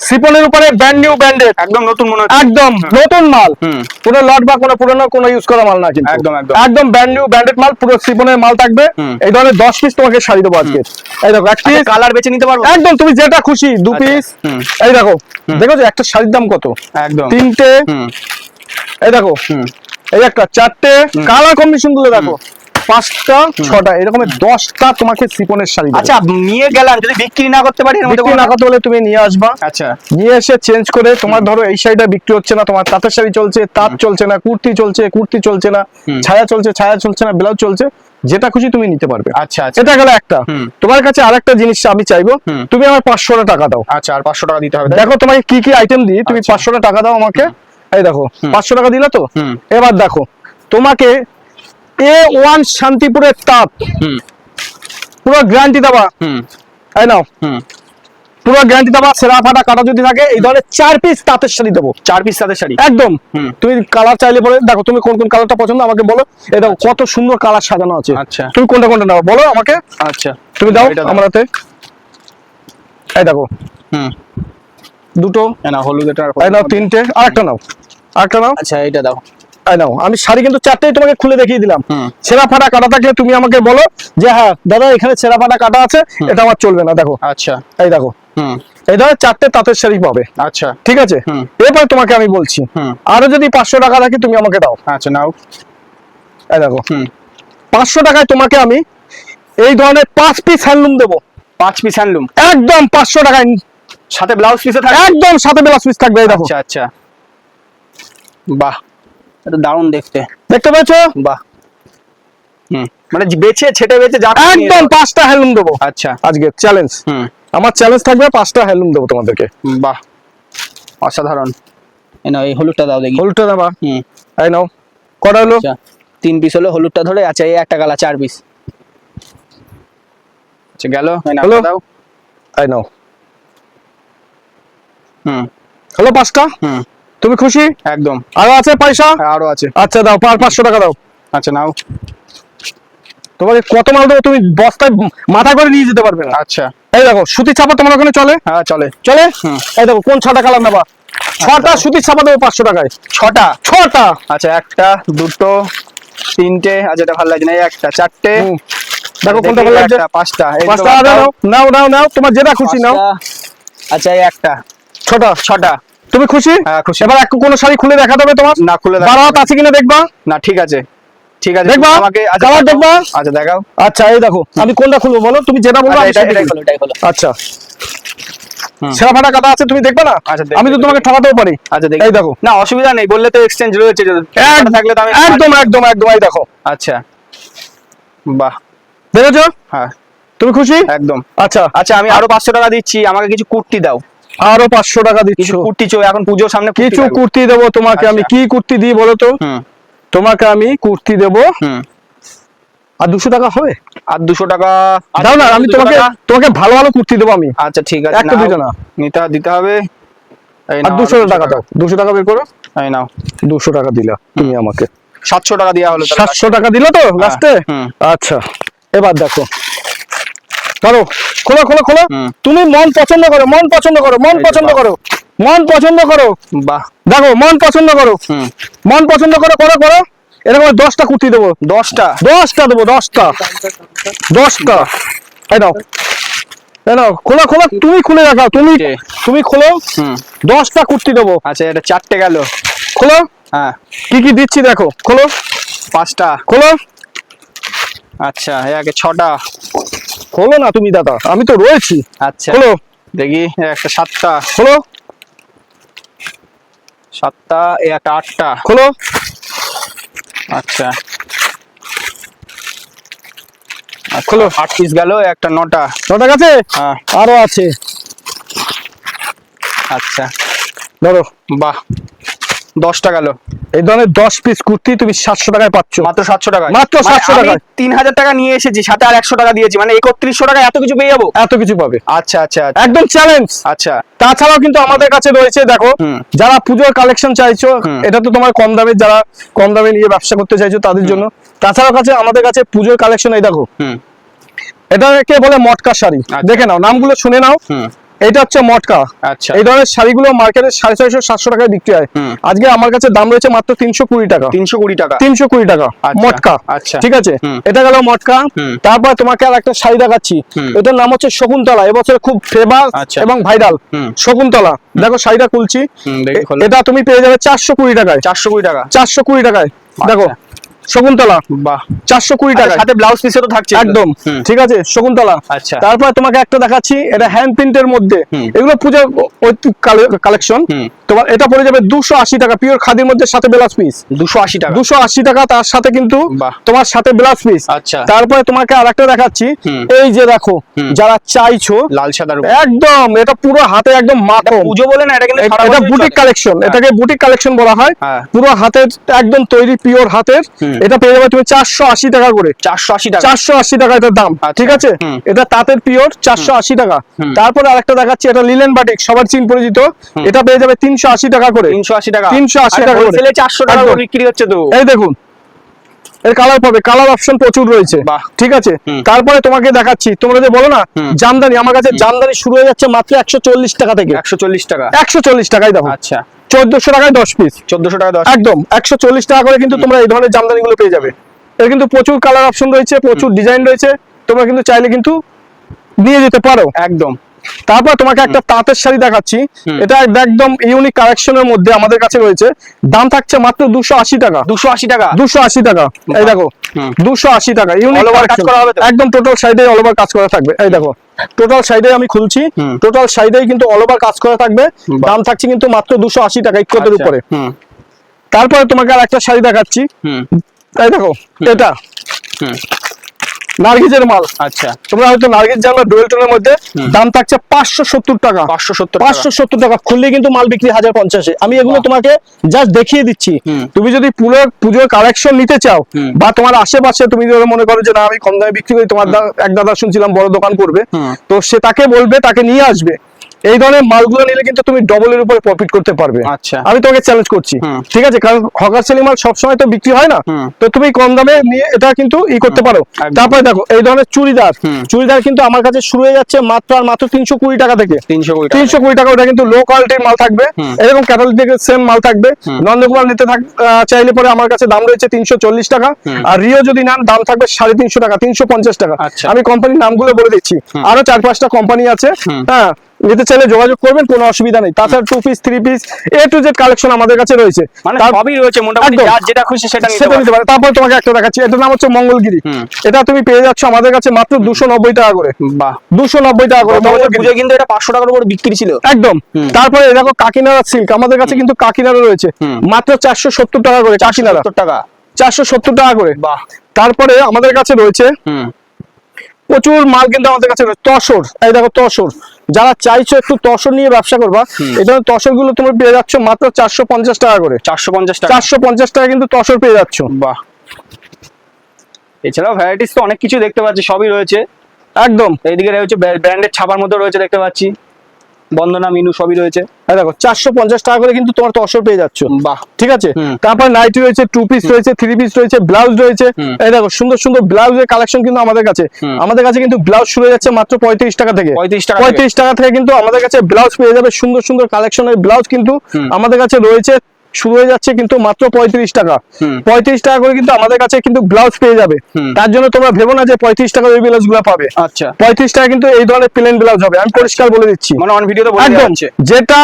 সিপনের উপরে brand new branded, একদম নতুন মনে হচ্ছে, একদম নতুন মাল, পুরো লট বা কোনো পুরনো কোনো ইউজ করা মাল না, কিন্তু একদম একদম একদম ব্র্যান্ড নিউ ব্র্যান্ডেড মাল, পুরো সিপনের মাল থাকবে। এই ধরনের 10 পিস তোমাকে শাড়ি দেবো আজকে। এই দেখো এক পিস কালার বেছে নিতে পারবো একদম, তুমি যেটা খুশি 2 পিস। এই দেখো, দেখো যে একটা শাড়ির দাম কত, একদম 3টে। এই দেখো এই একটা 4টে, কালার কম্বিনেশন গুলো দেখো 5টা 6টা, এরকম 10টা তোমাকে সিপনের শাড়ি। আচ্ছা নিয়ে গেলাম, যদি বিক্রি না করতে পারি, এর মধ্যে বিক্রি না করতে বলে তুমি নিয়ে আসবা। আচ্ছা নিয়ে এসে চেঞ্জ করে, তোমার ধরো এই শাড়িটা বিক্রি হচ্ছে না, তোমার তাঁতের শাড়ি চলছে, তাঁত চলছে না, কুর্তি চলছে, কুর্তি চলছে না, ছায়া চলছে, ছায়া চলছে না, ব্লাউজ চলছে, যেটা খুশি তুমি নিতে পারবে। আচ্ছা আচ্ছা, এটা গেল একটা। তোমার কাছে আরেকটা জিনিস আমি চাইবো, তুমি আমার 500 টাকা দাও। আচ্ছা আর 500 টাকা দিতে হবে। দেখো তোমাকে কি কি আইটেম দিই, তুমি 500 টাকা দাও আমাকে। এই দেখো 500 টাকা দিলে তো, এবার দেখো তোমাকে A1 শান্তিপুরের তাঁত পুরো গ্যারান্টি দেবা। এই নাও, পুরো গ্যারান্টি দেবা। সেরা ফাটা কাটা যদি থাকে, এই ধরনের 4 পিস তাঁতের শাড়ি দেবো। 4 পিস তাদের শাড়ি একদম। তুমি কালার চাইলে বলে দেখো, তুমি কোন কোন কালারটা পছন্দ আমাকে বলো। এই দেখো কত সুন্দর কালার সাজানো আছে। আচ্ছা তুমি কোনটা কোনটা নাও বলো আমাকে। আচ্ছা তুমি দাও আমার হাতে। এই দেখো দুটো, না হলুদ, এটা এই নাও 3টে, আরেকটা নাও, আরেকটা নাও। আচ্ছা এটা দাও। এই নাও, আমি শাড়ি কিন্তু 4টেই তোমাকে খুলে দেখিয়ে দিলাম। ছেঁড়া ফাটা কাটা থাকলে তুমি আমাকে বলো যে হ্যাঁ দাদা এখানে ছেঁড়া ফাটা কাটা আছে, এটা আমার চলবে না। দেখো আচ্ছা এই দেখো, এই ধরনের 4টে তাঁতের শাড়ি পাবে। আচ্ছা ঠিক আছে, এরপর তোমাকে আমি বলছি, আরো যদি 500 টাকা রাখি তুমি আমাকে দাও। আচ্ছা নাও। এই দেখো 500 টাকায় তোমাকে আমি এই ধরনের 5 পিস হ্যান্ডলুম দেবো। 5 পিস হ্যান্ডলুম একদম 500 টাকায়, সাথে ব্লাউজ পিসও থাকবে। একদম সাথে ব্লাউজ পিস থাকবে। এই দেখো। আচ্ছা আচ্ছা, বাহ এটা দারুণ দেখতে, দেখতে পেয়েছো? বাহ। মানে বেছে ছেটে বেছে যা একদম 5টা হ্যান্ডলুম দেবো। আচ্ছা আজকে চ্যালেঞ্জ, আমার চ্যালেঞ্জ থাকবে 5টা হ্যান্ডলুম দেবো তোমাদেরকে। বাহ অসাধারণ। এই নাও, এই হলুদটা দাও দেখি। হলুদটা দেবা। এই নাও, কটা হলো? 3 পিস হলো, হলুদটা ধরে। আচ্ছা এই একটা কালার 4 পিস। আচ্ছা গেল, এই নাও দাও। এই নাও, হলো 5টা। তুমি খুশি? একদম। আরো আছে পয়সা? আরো আছে। আচ্ছা দাও, 500 টাকা দাও। আচ্ছা নাও। তোমাকে কত মাল দেবো তুমি বস্তায় মাথা করে নিয়ে যেতে পারবে না। আচ্ছা এই দেখো সুতির ছাপা তোমার ওখানে চলে? হ্যাঁ চলে চলে। এই দেখো কোন 6টা কালার নেবা? 6টা সুতির ছাপা দেবো 500 টাকায়। 6টা? 6টা। আচ্ছা একটা, দুটো, 3টে। আচ্ছা এটা ভালো লাগছে না। এই একটা, 4টে। দেখো কোনটা ভালো লাগছে? 5টা। 5টা নাও, নাও নাও নাও, তোমার যেটা খুশি নাও। আচ্ছা এই একটা। 6টা। তুমি খুশি? হ্যাঁ খুশি। এবার কোন শাড়ি খুলে দেখা দেবে তোমার? না খুলে দেখা। বারাত আছে কিনা দেখবা। না ঠিক আছে, ঠিক আছে দেখবা আমাকে। কালার দেখবা। আচ্ছা দেখাও। আচ্ছা এই দেখো, আমি কোনটা খুলবো বলো, তুমি যেটা বলবে আমি সেটাই খুলবো, এটাই খুলো। আচ্ছা সেরা ফাটা কাটা আছে, তুমি দেখবে না? আমি তো তোমাকে ঠকাতেও পারি। আচ্ছা এই দেখো। না অসুবিধা নেই, বললে তো এক্সচেঞ্জ রয়েছে, থাকলে তো আমি একদম একদম একদম। এই দেখো। আচ্ছা বাহ, দেখেছো? হ্যাঁ তুমি খুশি? একদম। আচ্ছা আচ্ছা আমি আরো 500 টাকা দিচ্ছি, আমাকে কিছু কুর্তি দাও। আরো 500 টাকা দিচ্ছ? কিছু কুর্তি চাই, এখন পুজোর সামনে কিছু কুর্তি দেবো তোমাকে। আমি কি কুর্তি দিই বলো তো? তোমাকে আমি কুর্তি দেবো। আর 200 টাকা হবে? আর 200 টাকা দাও না, আমি তোমাকে ভালো ভালো কুর্তি দেবো আমি। আচ্ছা ঠিক আছে, একটা দুটো না, দিতে হবে। আর 200 টাকা দাও। 200 টাকা বের করো। এই নাও। 200 টাকা দিলা তুমি আমাকে। 700 টাকা দেওয়া হলো। 700 টাকা দিলো তো লাস্টে? আচ্ছা এবার দেখো, ধরো খোলো খোলো খোলো। তুমি মন পছন্দ করো, মন পছন্দ করো, মন পছন্দ করো, মন পছন্দ করো। বাহ দেখো মন পছন্দ করো, মন পছন্দ করো, করো করো। এরকম 10টা কুর্তি দেবো। 10টা? 10টা দেবো, 10টা। 10টা। এই নাও, এই নাও, খোলো খোলো, তুমি খুলে রাখাও, তুমি খোলো। 10টা কুর্তি দেবো। আচ্ছা এটা 4টে গেল। খোলো। হ্যাঁ কি কি দিচ্ছি দেখো, খোলো। 5টা খোলো। আচ্ছা এই আগে 6টা। খোলো না তুমি দাদা, আমি তো রয়েছি। আচ্ছা খোলো দেখি। একটা 7টা। খোলো। 7টা। এই একটা 8টা। খোলো। আচ্ছা খোলো। 8 পিস গেল। একটা 9টা। 9টা গেছে? হ্যাঁ আরো আছে। আচ্ছা ধরো। বাহ 10টা গেল। এই ধরনের 10 পিস কুর্তি তুমি 700 টাকায় পাচ্ছ। মাত্র 700 টাকা? মাত্র 700 টাকা। 3000 টাকা নিয়ে এসেছি, সাথে আর 100 টাকা দিয়েছি, মানে 3100 টাকা এত কিছু পেয়ে যাবো? এত কিছু পাবে। আচ্ছা আচ্ছা একদম চ্যালেঞ্জ। আচ্ছা তাছাড়াও কিন্তু আমাদের কাছে রয়েছে, দেখো যারা পুজোর কালেকশন চাইছো, এটা তো তোমার কম দামে, যারা কম দামে নিয়ে ব্যবসা করতে চাইছো তাদের জন্য। তাছাড়াও আমাদের কাছে পুজোর কালেকশন, এই দেখো, এটাকে বলে মটকা শাড়ি। দেখে নাও, নামগুলো শুনে নাও। এটা হচ্ছে মটকা। আচ্ছা, এই ধরনের শাড়িগুলো মার্কেটে 650 700 টাকায় বিক্রি হয়, আজকে আমার কাছে দাম রয়েছে মাত্র 320 টাকা। 320 টাকা, 320 টাকা মটকা। আচ্ছা, ঠিক আছে, এটা গেল মটকা। তারপর তোমাকে আর একটা শাড়ি দেখাচ্ছি, এটার নাম হচ্ছে শকুন্তলা, এবছর খুব ফেমাস এবং ভাইরাল শকুন্তলা। দেখো শাড়িটা খুলছি, এটা তুমি পেয়ে যাবে 420 টাকায়। 420 টাকা, 420 টাকায়। দেখো শকুন্তলা, বাহ, 420 টাকা, সাথে ব্লাউজ পিসও তো থাকছে একদম। ঠিক আছে, শকুন্তলা। আচ্ছা, তারপর তোমাকে একটা দেখাচ্ছি, এটা হ্যান্ড প্রিন্টের মধ্যে, এগুলো পূজা কালেকশন। তোমার এটা পড়ে যাবে 280 টাকা, পিওর খাদির মধ্যে, সাথে ব্লাউজ পিস। 280 টাকা, 280 টাকা, তার সাথে কিন্তু তোমার সাথে ব্লাউজ পিস। আচ্ছা, তারপরে তোমাকে আরেকটা দেখাচ্ছি, এই যে দেখো, যারা চাইছো লাল সাদার একদম, এটা পুরো হাতে একদম মাখো। পুজো বলে না, এটা কিন্তু এটা বুটিক কালেকশন, এটাকে বুটিক কালেকশন বলা হয়। পুরো হাতের একদম তৈরি, পিওর হাতের। এটা পেয়ে যাবে তুমি 480 টাকা করে। 480 টাকা, 480 টাকা এটার দাম। ঠিক আছে, এটা তাঁতের পিওর, 480 টাকা। তারপরে আরেকটা দেখাচ্ছি, এটা লিলেন বাটিক, সবার চিন পরিচিত। এটা পেয়ে যাবে 380 টাকা করে। 380 টাকা, 380 টাকা করে, 400 টাকা করে বিক্রি হচ্ছে তো। এই দেখুন, এর কালার পাবে, কালার অপশন প্রচুর রয়েছে। ঠিক আছে, তারপরে তোমাকে দেখাচ্ছি, তোমরা যে বলো না জামদানি, আমার কাছে জামদানি শুরু হয়ে যাচ্ছে মাত্র 140 টাকা থেকে। 140 টাকা, 140 টাকায় দেখো। আচ্ছা, 1400 টাকায় 10 পিস, 1400 টাকা 10, একদম 140 টাকা করে কিন্তু তোমরা এই ধরনের জামদানি গুলো পেয়ে যাবে। এর কিন্তু প্রচুর কালার অপশন রয়েছে, প্রচুর ডিজাইন রয়েছে, তোমরা কিন্তু চাইলে কিন্তু নিয়ে যেতে পারো একদম। তারপর তোমাকে একটা তাঁতের শাড়ি দেখাচ্ছি, এটা একদম ইউনিক কালেকশনের মধ্যে আমাদের কাছে রয়েছে, দাম থাকছে মাত্র 280 টাকা। 280 টাকা, 280 টাকা, এই দেখো 280 টাকা, ইউনিক কাজ করা হবে একদম, টোটাল সাইডে অল ওভার কাজ করা থাকবে। এই দেখো টোটাল সাইডে আমি খুলছি, টোটাল সাইডে কিন্তু অল ওভার কাজ করা থাকবে, দাম থাকছে কিন্তু মাত্র 280 টাকা, ইক্কতের উপরে। তারপরে তোমাকে আর একটা শাড়ি দেখাচ্ছি, তাই দেখো, এটা নার্গিসের মাল। আচ্ছা, তোমরা হয়তো নার্গিস জানো, ডুয়েল টোনের মধ্যে, দাম থাকছে 570 টাকা। 570 টাকা, খুললে কিন্তু মাল বিক্রি 1050-এ। আমি এগুলো তোমাকে জাস্ট দেখিয়ে দিচ্ছি, তুমি যদি পুরো পুজোর কালেকশন নিতে চাও, বা তোমার আশেপাশে তুমি যদি মনে করো যে না আমি কম দামে বিক্রি করি, তোমার এক দাদা শুনছিলাম বড় দোকান করবে, তো সে তাকে বলবে, তাকে নিয়ে আসবে। এই ধরনের মালগুলো নিলে কিন্তু তুমি ডবলের উপরে প্রফিট করতে পারবে। আচ্ছা, আমি তোমাকে চ্যালেঞ্জ করছি। ঠিক আছে, কারণ হকার সেলিং মাল সবসময় তো বিক্রি হয় না, তো তুমি কম দামে নিয়ে এটা কিন্তু করতে পারো। তারপরে দেখো এই ধরনের চুড়িদার, চুড়িদার কিন্তু আমার কাছে শুরু হয়ে যাচ্ছে মাত্র আর মাত্র 320 টাকা থেকে। 320 টাকা, ওটা কিন্তু লো কোয়ালিটির মাল থাকবে, এরকম ক্যাটালগ থেকে সেম মাল থাকবে। নন্দকুমার নিতে চাইলে পরে আমার কাছে দাম রয়েছে 340 টাকা, আর রিও যদি নেন দাম থাকবে 350 টাকা, 350 টাকা। আমি কোম্পানির নামগুলো বলে দিচ্ছি, আরো 4-5টা কোম্পানি আছে। হ্যাঁ, নিতে চাইলে যোগাযোগ করবেন, কোনো অসুবিধা নেই। তাছাড়া 2 piece 3 piece A to Z collection আমাদের কাছে রয়েছে, মানে সবই রয়েছে মোটামুটি, যার যেটা খুশি সেটা নিতে পারে। তারপর তোমাকে একটা দেখাচ্ছি, এটার নাম হচ্ছে মঙ্গলগিরি। এটা তুমি পেয়ে যাচ্ছ আমাদের কাছে মাত্র 290 টাকা করে। বাহ, 290 টাকা করে। পুজো কিন্তু এটা 500 টাকার উপর বিক্রি ছিল একদম। তারপরে দেখো কাকিনাড়া সিল্ক, আমাদের কাছে কিন্তু কাকিনাড়া রয়েছে মাত্র 470 টাকা করে। কাকিনাড়া 470 টাকা করে। বাহ, তারপরে আমাদের কাছে রয়েছে প্রচুর মাল, কিন্তু আমাদের কাছে তসর। এই দেখো তসর, যারা চাইছো একটু তসর নিয়ে ব্যবসা করবা, এই ধরনের তসর গুলো তুমি পেয়ে যাচ্ছ মাত্র 450 টাকা করে। 450 টাকা, 450 টাকা কিন্তু তসর পেয়ে যাচ্ছ। বাহ, এছাড়াও ভ্যারাইটিস তো অনেক কিছু দেখতে পাচ্ছি, সবই রয়েছে একদম। এইদিকে রয়েছে ব্র্যান্ডের ছাপার মধ্যে রয়েছে, দেখতে পাচ্ছি বন্দনা, মিনু সবই রয়েছে। দেখো 450 টাকা করে কিন্তু তোমার তসর পেয়ে যাচ্ছ। বাহ, ঠিক আছে। তারপর নাইটি রয়েছে, 2 পিস রয়েছে, 3 পিস রয়েছে, ব্লাউজ রয়েছে। এই দেখো সুন্দর সুন্দর ব্লাউজের কালেকশন কিন্তু আমাদের কাছে কিন্তু ব্লাউজ শুরু হয়ে যাচ্ছে মাত্র 35 টাকা থেকে। 35 টাকা থেকে কিন্তু আমাদের কাছে ব্লাউজ পেয়ে যাবে, সুন্দর সুন্দর কালেকশনের ব্লাউজ কিন্তু আমাদের কাছে রয়েছে, শুরু হয়ে যাচ্ছে কিন্তু মাত্র 35 টাকা। 35 টাকা করে কিন্তু আমাদের কাছে কিন্তু ব্লাউজ পেয়ে যাবে। তার জন্য তোমরা ভেবো না যে 35 টাকা ওই ব্লাউজ গুলো পাবে। আচ্ছা, 35 টাকা কিন্তু এই ধরনের প্লেন ব্লাউজ হবে, আমি পরিষ্কার বলে দিচ্ছি, মানে অন ভিডিওতে বলে যাচ্ছে, যেটা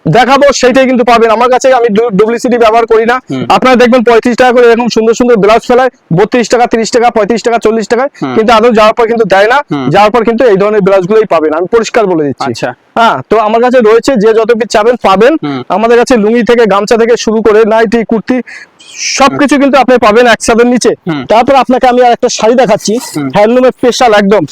দেখাবো সেইটাই কিন্তু পাবেন আমার কাছে। আমি ডুপ্লিসিটি ব্যবহার করি না। আপনারা দেখবেন 35 টাকা করে এরকম সুন্দর সুন্দর ব্লাউজ ফেলায় 32 টাকা, 30 টাকা, 35 টাকা, 40 টাকা, কিন্তু আদৌ যাওয়ার পর কিন্তু দেয় না। যাওয়ার পর কিন্তু এই ধরনের ব্লাউজ গুলোই পাবেন, আমি পরিষ্কার বলে দিচ্ছি। আচ্ছা, হ্যাঁ, তো আমার কাছে রয়েছে, যে যত কিছু চাবেন পাবেন। আমাদের কাছে লুঙ্গি থেকে, গামছা থেকে শুরু করে নাইটি, কুর্তি, সবকিছু কিন্তু আপনি পাবেন একসাথে নিচে। তারপর আপনাকে আমি আর একটা শাড়ি দেখাচ্ছি, হ্যান্ডলুমের স্পেশাল একদম,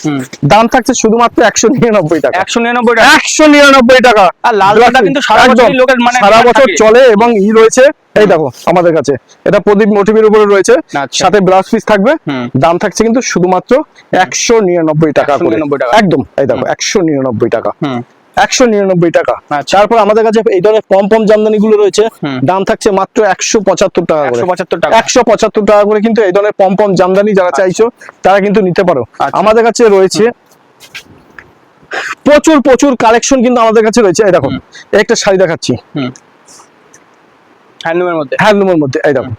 দাম থাকছে শুধুমাত্র 199 টাকা। 199 টাকা। আর লাল দাদা কিন্তু সারা বছর লোকের, মানে সারা বছর চলে, এবং রয়েছে। এই দেখো আমাদের কাছে এটা প্রদীপ মোটিভের উপরে রয়েছে, সাথে ব্লাউজ পিস থাকবে, দাম থাকছে কিন্তু শুধুমাত্র 199 টাকা করে। একদম, এই দেখো 199 টাকা, 199 টাকা। তারপর আমাদের কাছে এই ধরনের পম পম জামদানি গুলো রয়েছে, দাম থাকছে মাত্র 175 টাকা করে। 175 টাকা করে কিন্তু এই ধরনের পম পম জামদানি যারা চাইছো তারা কিন্তু নিতে পারো। আমাদের কাছে রয়েছে প্রচুর প্রচুর কালেকশন কিন্তু আমাদের কাছে রয়েছে। এই দেখো একটা শাড়ি দেখাচ্ছি, হ্যান্ডলুমের মধ্যে, হ্যান্ডলুমের মধ্যে। এই দেখো,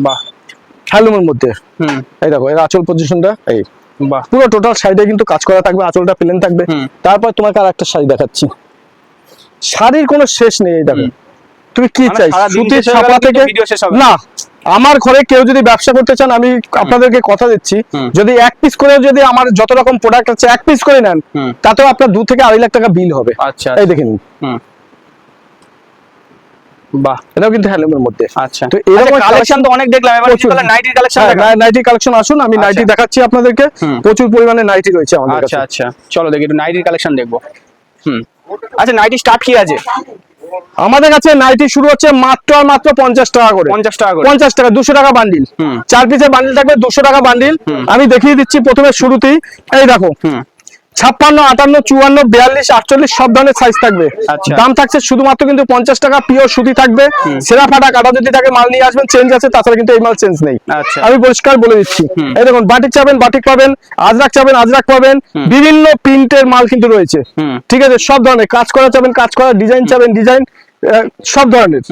বাহ, হ্যান্ডলুমের মধ্যে। এই দেখো এর আঁচল পজিশনটা, এই বাহ, পুরো টোটাল শাড়িটা কিন্তু কাজ করা থাকবে, আঁচলটা প্লেন থাকবে। তারপর তোমাকে আর একটা শাড়ি দেখাচ্ছি, শাড়ির কোনো শেষ নেই। এই দেখো তুমি কি চাই, সুতির ছাপা থেকে না। আমার ঘরে কেউ যদি ব্যবসা করতে চান, আমি আপনাদেরকে কথা দিচ্ছি, যদি এক পিস করে, যদি আমার যত রকম প্রোডাক্ট আছে এক পিস করে নেন, তাতেও আপনার 2 থেকে 2.5 লাখ টাকা বিল হবে। আচ্ছা, এই দেখেন, বাহ, এটাও কিন্তু হ্যান্ডলুমের মধ্যে। আচ্ছা, তো এরকম কালেকশন তো অনেক দেখলাম, এবার কিছু নাইটির কালেকশন দেখান। নাইটি কালেকশন আসুন, আমি নাইটি দেখাচ্ছি আপনাদেরকে। প্রচুর পরিমাণে নাইটি রয়েছে আমাদের কাছে। আচ্ছা আচ্ছা, চলো দেখি একটু নাইটির কালেকশন দেখবো। আচ্ছা, নাইটি স্টার্ট কি আছে আমাদের কাছে? নাইটি শুরু হচ্ছে মাত্র আর মাত্র 50 টাকা করে। 50 টাকা করে, 50 টাকা, 200 টাকা বান্ডিল। 4 পিসের বান্ডিল থাকবে, 200 টাকা বান্ডিল। আমি দেখিয়ে দিচ্ছি প্রথমে শুরুতেই। এই দেখো 56, 58, 54, 42, 48 সব ধরনের সাইজ থাকবে। দাম থাকছে শুধুমাত্র কিন্তু 50 টাকা। পিওর সুতি থাকবে, সেরা ফাটা কাটা যদি থাকে মাল নিয়ে আসবেন, চেঞ্জ আছে, তাছাড়া কিন্তু এই মাল চেঞ্জ নেই। আমি পরিষ্কার বলে দিচ্ছি। এই দেখুন, বাটিক চাবেন বাটিক পাবেন, আজরাক চাবেন আজরাক পাবেন, বিভিন্ন প্রিন্টের মাল কিন্তু রয়েছে। ঠিক আছে, সব ধরনের কাজ করা চাবেন কাজ করা, ডিজাইন চাবেন ডিজাইন, সব ধরনের।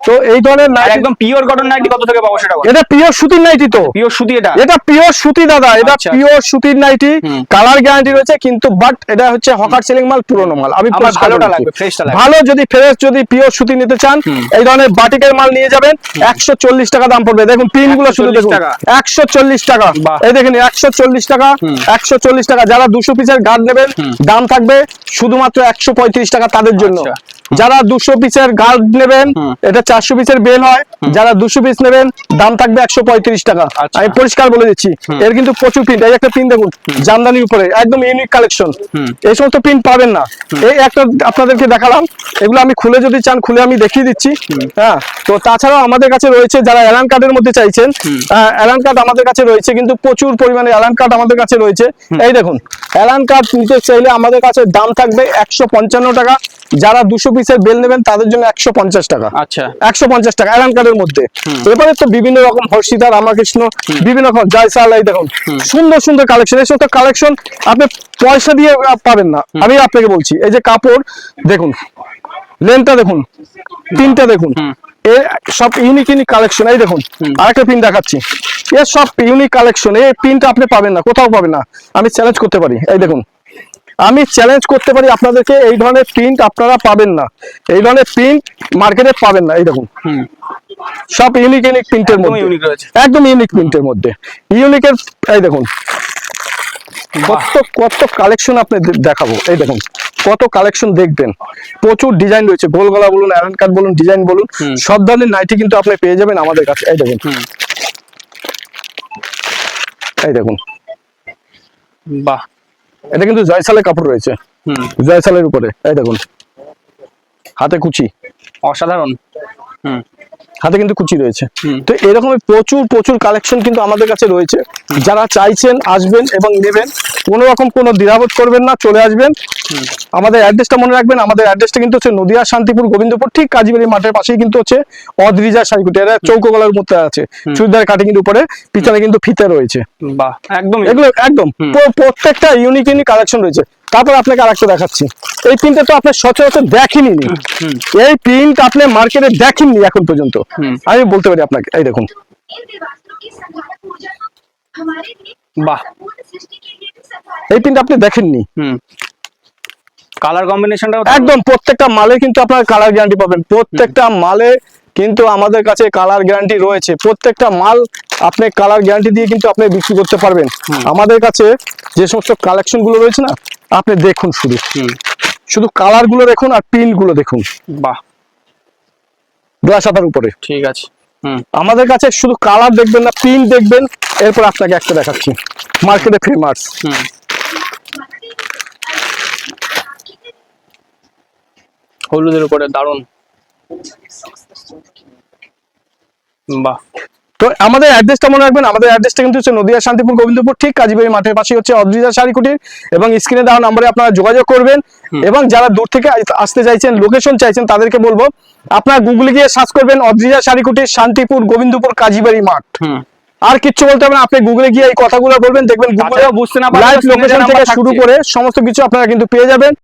তো এই ধরনের নাইটি, একদম পিওর কটন নাইটি কত থেকে পাবো সেটা বলো। এটা পিওর সুতির নাইটি, তো পিওর সুতি, এটা পিওর সুতি দাদা, এটা পিওর সুতির নাইটি, কালার গ্যারান্টি রয়েছে। কিন্তু বাট এটা হচ্ছে হকার সেলিং মাল, পুরনো মাল। আমি ভালোটা লাগবে, ফ্রেশটা লাগবে। ভালো যদি ফ্রেশ, যদি পিওর সুতি নিতে চান, এই ধরনের বাটিকের মাল নিয়ে যাবেন। 140 টাকা দাম পড়বে। দেখুন পিন গুলো শুধু দেখুন, 140 টাকা। এই দেখেন 140 টাকা, 140 টাকা। যারা 200 পিসের গার্ড নেবেন, দাম থাকবে শুধুমাত্র 135 টাকা তাদের জন্য। যারা 200 পিসের গার্ড নেবেন, এটা 400 পিসের বেল হয়, যারা 200 পিস নেবেন দাম থাকবে 135 টাকা। আমি পরিষ্কার বলে দিচ্ছি, এর কিন্তু প্রচুর প্রিন্ট। এই একটা প্রিন্ট দেখুন, জামদানির উপরে, একদম ইউনিক কালেকশন। এই সমস্ত প্রিন্ট পাবেন না। এই একটা আপনাদেরকে দেখালাম, এগুলো আমি খুলে যদি চান খুলে আমি দেখিয়ে দিচ্ছি। হ্যাঁ, তো তাছাড়াও আমাদের কাছে রয়েছে, যারা অ্যালান কার্ডের মধ্যে চাইছেন, অ্যালান কার্ড আমাদের কাছে রয়েছে, কিন্তু প্রচুর পরিমাণে অ্যালান কার্ড আমাদের কাছে রয়েছে। এই দেখুন, অ্যালান কার্ড নিতে চাইলে আমাদের কাছে দাম থাকবে 155 টাকা। যারা 200 পিসের বেল নেবেন তাদের জন্য 150 টাকা। আচ্ছা, 150 টাকা অ্যালান কার্ডের মধ্যে। এবারে তো বিভিন্ন রকম হর্ষিতা, রামাকৃষ্ণ, বিভিন্ন রকম জয়সাল। এই দেখুন সুন্দর সুন্দর কালেকশন। এই সমস্ত কালেকশন আপনি পয়সা দিয়ে পাবেন না, আমি আপনাকে বলছি। এই যে কাপড় দেখুন, লেনটা দেখুন, প্রিন্টটা দেখুন, এই সব ইউনিক ইউনিক কালেকশন। এই দেখুন আরেকটা প্রিন্ট দেখাচ্ছি, এর সব ইউনিক কালেকশন। এই প্রিন্ট আপনি পাবেন না, কোথাও পাবেন না। আমি চ্যালেঞ্জ করতে পারি, এই দেখুন, আমি চ্যালেঞ্জ করতে পারি আপনাদেরকে, এই ধরনের প্রিন্ট আপনারা পাবেন না, এই ধরনের প্রিন্ট মার্কেটে পাবেন না। এই দেখুন সব ইউনিক ইউনিক প্রিন্টের মধ্যে, একদম ইউনিক প্রিন্টের মধ্যে, ইউনিকের। এই দেখুন কত কত কালেকশন আপনি দেখাবো। এই দেখুন কত কালেকশন দেখবেন, প্রচুর ডিজাইন রয়েছে। গোল গলা বলুন, অ্যালান কাট বলুন, ডিজাইন বলুন, সব ধরনের নাইটি কিন্তু আপনি পেয়ে যাবেন আমাদের কাছে। এই দেখুন, এই দেখুন, বাহ, এটা কিন্তু জয়সালের কাপড় রয়েছে, জয়সালের উপরে। এই দেখুন হাতে কুচি, অসাধারণ। হাতে কিন্তু কুচি রয়েছে। তো এরকম প্রচুর প্রচুর কালেকশন কিন্তু আমাদের কাছে রয়েছে। যারা চাইছেন আসবেন এবং নেবেন, কোনো রকম কোনো দ্বিধাবোধ করবেন না, চলে আসবেন। আমাদের অ্যাড্রেসটা মনে রাখবেন, আমাদের অ্যাড্রেসটা কিন্তু হচ্ছে নদিয়া শান্তিপুর গোবিন্দপুর, ঠিক কাজীবাড়ি মাঠের পাশেই কিন্তু হচ্ছে অদ্রিজা শাড়িকুটি। এটা চৌকো গলার মধ্যে আছে, চুড়িদার কাটিং এর উপরে, পিছনে কিন্তু ফিতে রয়েছে। বাহ, একদম এগুলো একদম প্রত্যেকটা ইউনিক ইউনিক কালেকশন রয়েছে। তারপর আপনাকে আরেকটা দেখাচ্ছি, এই প্রিন্টটা তো আপনি সচরাচর দেখেননি, এই প্রিন্ট আপনি মার্কেটে দেখেননি এখন পর্যন্ত, আমি বলতে পারি আপনাকে। এই দেখুন, বাহ, এই প্রিন্ট আপনি দেখেননি। কালার কম্বিনেশনটা একদম প্রত্যেকটা মালে কিন্তু আপনার কালার গ্যারান্টি পাবেন, প্রত্যেকটা মালে কিন্তু আমাদের কাছে কালার গ্যারান্টি রয়েছে। প্রত্যেকটা মাল আপনি কালার গ্যারান্টি দিয়ে কিন্তু আপনি বিক্রি করতে পারবেন। আমাদের কাছে যে সমস্ত কালেকশন গুলো রয়েছে না, আপনি দেখুন, শুধু শুধু কালার গুলো দেখুন আর প্রিন্ট গুলো দেখুন। বাহ, গ্লাস হাতার উপরে, ঠিক আছে। আমাদের কাছে শুধু কালার দেখবেন না, প্রিন্ট দেখবেন। এরপর আপনাকে একটা দেখাচ্ছি, মার্কেটে ফেমাস, হলুদের উপরে, দারুন। বাহ, তো আমাদের অ্যাড্রেসটা মনে রাখবেন, আমাদের অ্যাড্রেসটা কিন্তু হচ্ছে নদিয়া শান্তিপুর গোবিন্দপুর, ঠিক কাজীবাড়ি মাঠের পাশে হচ্ছে অদ্রিজা শাড়ি কুটির। এবং স্ক্রিনে দেওয়া নম্বরে আপনারা যোগাযোগ করবেন। এবং যারা দূর থেকে আসতে চাইছেন, লোকেশন চাইছেন, তাদেরকে বলবো আপনারা গুগলে গিয়ে সার্চ করবেন অদ্রিজা শাড়ি কুটির, শান্তিপুর গোবিন্দপুর কাজীবাড়ি মাঠ। আর কিচ্ছু বলতে হবে না, আপনি গুগলে গিয়ে এই কথাগুলো বলবেন, দেখবেন গুগলে বুঝতে না পারলে লাইভ screen এ যে লোকেশন নাম্বার থেকে শুরু থাকছে। করে সমস্ত কিছু আপনারা কিন্তু পেয়ে যাবেন।